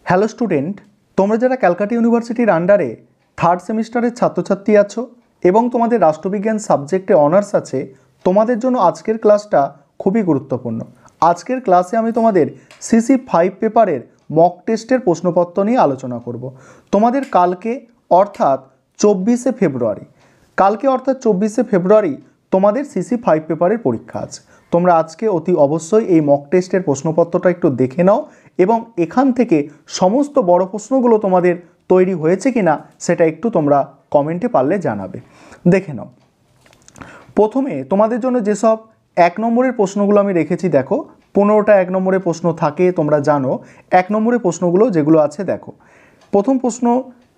Hello student, তোমরা যারা ক্যালকাটা ইউনিভার্সিটির আন্ডারে থার্ড সেমিস্টারের ছাত্রছাত্রী আছো এবং তোমাদের রাষ্ট্রবিজ্ঞান সাবজেক্টে অনার্স আছে, তোমাদের জন্য আজকের ক্লাসটা খুবই গুরুত্বপূর্ণ। আজকের ক্লাসে আমি তোমাদের CC5 পেপারের মক টেস্টের প্রশ্নপত্র নিয়ে আলোচনা করব। তোমাদের কালকে অর্থাৎ 24শে ফেব্রুয়ারি তোমাদের CC5 পেপারের পরীক্ষা আছে। তোমরা আজকে অতি অবশ্যই এই মক টেস্টের প্রশ্নপত্রটা একটু দেখে নাও এবং এখান থেকে সমস্ত বড় প্রশ্নগুলো তোমাদের তৈরি হয়েছে কিনা সেটা একটু তোমরা কমেন্টে পারলে জানাবে। দেখে নাও, প্রথমে তোমাদের জন্য যেসব 1 নম্বরের প্রশ্নগুলো আমি রেখেছি, দেখো 15টা 1 নম্বরের প্রশ্ন থাকে, তোমরা জানো 1 নম্বরের প্রশ্নগুলো যেগুলো আছে। দেখো, প্রথম প্রশ্ন,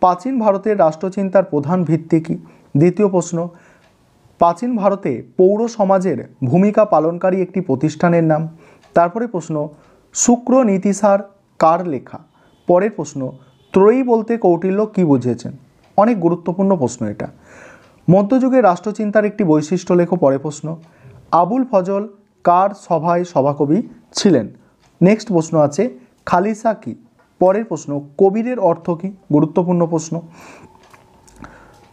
প্রাচীন ভারতের রাষ্ট্রচিন্তার প্রধান ভিত্তি কী? দ্বিতীয় প্রশ্ন, প্রাচীন ভারতে পৌর সমাজের ভূমিকা পালনকারী একটি প্রতিষ্ঠানের নাম। তারপরে প্রশ্ন, শুক্র নীতিসার কার লেখা? পরের প্রশ্ন, ত্রয়ী বলতে কৌটিল্য কী বুঝিয়েছেন? অনেক গুরুত্বপূর্ণ প্রশ্ন এটা। মধ্যযুগের রাষ্ট্রচিন্তার একটি বৈশিষ্ট্য লেখো। পরের প্রশ্ন, আবুল ফজল কার সভায় সভাকবি ছিলেন? নেক্সট প্রশ্ন আছে, খালিসা কি? পরের প্রশ্ন, কবিরের অর্থ কী? গুরুত্বপূর্ণ প্রশ্ন।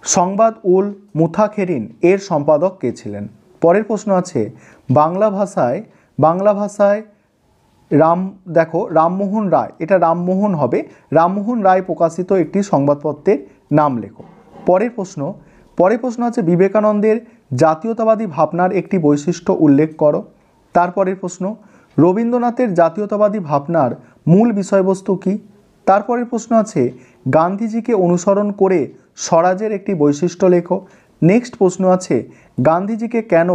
সংবাদ উল মুতাখেরিন এর সম্পাদক কে ছিলেন? পরের প্রশ্ন আছে, বাংলা ভাষায় রামমোহন রায়, এটা রামমোহন হবে, রামমোহন রায় প্রকাশিত একটি সংবাদপত্রের নাম লেখো। পরের প্রশ্ন আছে, বিবেকানন্দের জাতীয়তাবাদী ভাবনার একটি বৈশিষ্ট্য উল্লেখ করো। তারপরের প্রশ্ন, রবীন্দ্রনাথের জাতীয়তাবাদী ভাবনার মূল বিষয়বস্তু কী? তারপরের প্রশ্ন আছে, গান্ধীজিকে অনুসরণ করে স্বরাজের একটি বৈশিষ্ট্য লেখো। নেক্সট প্রশ্ন আছে, গান্ধীজিকে কেন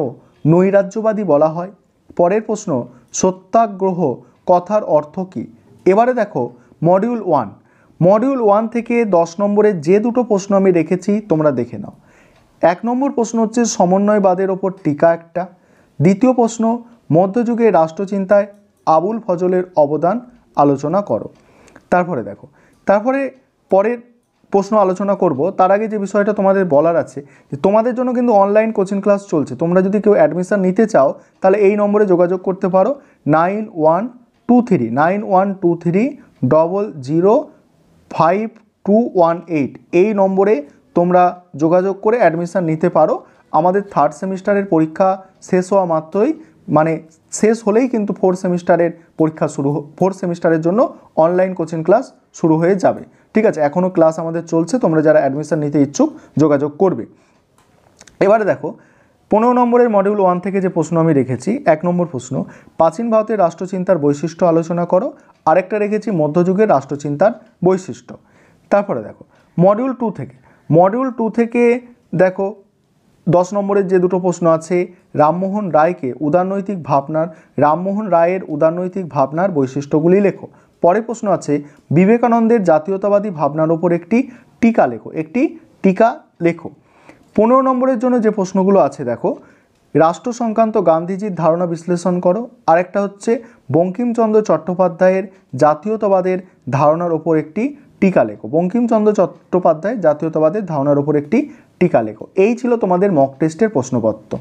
নৈরাজ্যবাদী বলা হয়? পরের প্রশ্ন, সত্যাগ্রহ কথার অর্থ কী? এবারে দেখো মডিউল 1 থেকে 10 নম্বরের যে দুটো প্রশ্ন আমি রেখেছি তোমরা দেখে নাও। 1 নম্বর প্রশ্ন হচ্ছে সমন্বয়বাদের ওপর টিকা একটা। দ্বিতীয় প্রশ্ন, মধ্যযুগের রাষ্ট্রচিন্তায় আবুল ফজলের অবদান আলোচনা করো। তারপরে দেখো, পরের প্রশ্ন আলোচনা করব। তার আগে যে বিষয়টা তোমাদের বলার আছে, যে তোমাদের জন্য কিন্তু অনলাইন কোচিং ক্লাস চলছে। তোমরা যদি কেউ অ্যাডমিশন নিতে চাও তাহলে এই নম্বরে যোগাযোগ করতে পারো, 9123005218। এই নম্বরে তোমরা যোগাযোগ করে অ্যাডমিশন নিতে পারো। আমাদের থার্ড সেমিস্টারের পরীক্ষা শেষ হওয়া মাত্রই, মানে শেষ হলেই কিন্তু ফোর্থ সেমিস্টারের জন্য অনলাইন কোচিং ক্লাস শুরু হয়ে যাবে। ঠিক আছে, এখনও ক্লাস আমাদের চলছে, তোমরা যারা অ্যাডমিশন নিতে ইচ্ছুক যোগাযোগ করবে। এবারে দেখো, 15 নম্বরের মডিউল 1 থেকে যে প্রশ্ন আমি রেখেছি, 1 নম্বর প্রশ্ন, প্রাচীন ভারতের রাষ্ট্রচিন্তার বৈশিষ্ট্য আলোচনা করো। আরেকটা রেখেছি মধ্যযুগের রাষ্ট্রচিন্তার বৈশিষ্ট্য। তারপরে দেখো, মডিউল 2 থেকে দেখো 10 নম্বরের যে দুটো প্রশ্ন আছে, রামমোহন রায়ের উদারনৈতিক ভাবনার বৈশিষ্ট্যগুলি লেখো। পরের প্রশ্ন আছে, বিবেকানন্দের জাতীয়তাবাদী ভাবনার ওপর একটি টিকা লেখো। 15 নম্বরের জন্য যে প্রশ্নগুলো আছে, দেখো, রাষ্ট্র সংক্রান্ত গান্ধীজির ধারণা বিশ্লেষণ করো। আরেকটা হচ্ছে বঙ্কিমচন্দ্র চট্টোপাধ্যায়ের জাতীয়তাবাদের ধারণার ওপর একটি টিকা লেখো। এই ছিল তোমাদের মক টেস্টের প্রশ্নপত্র।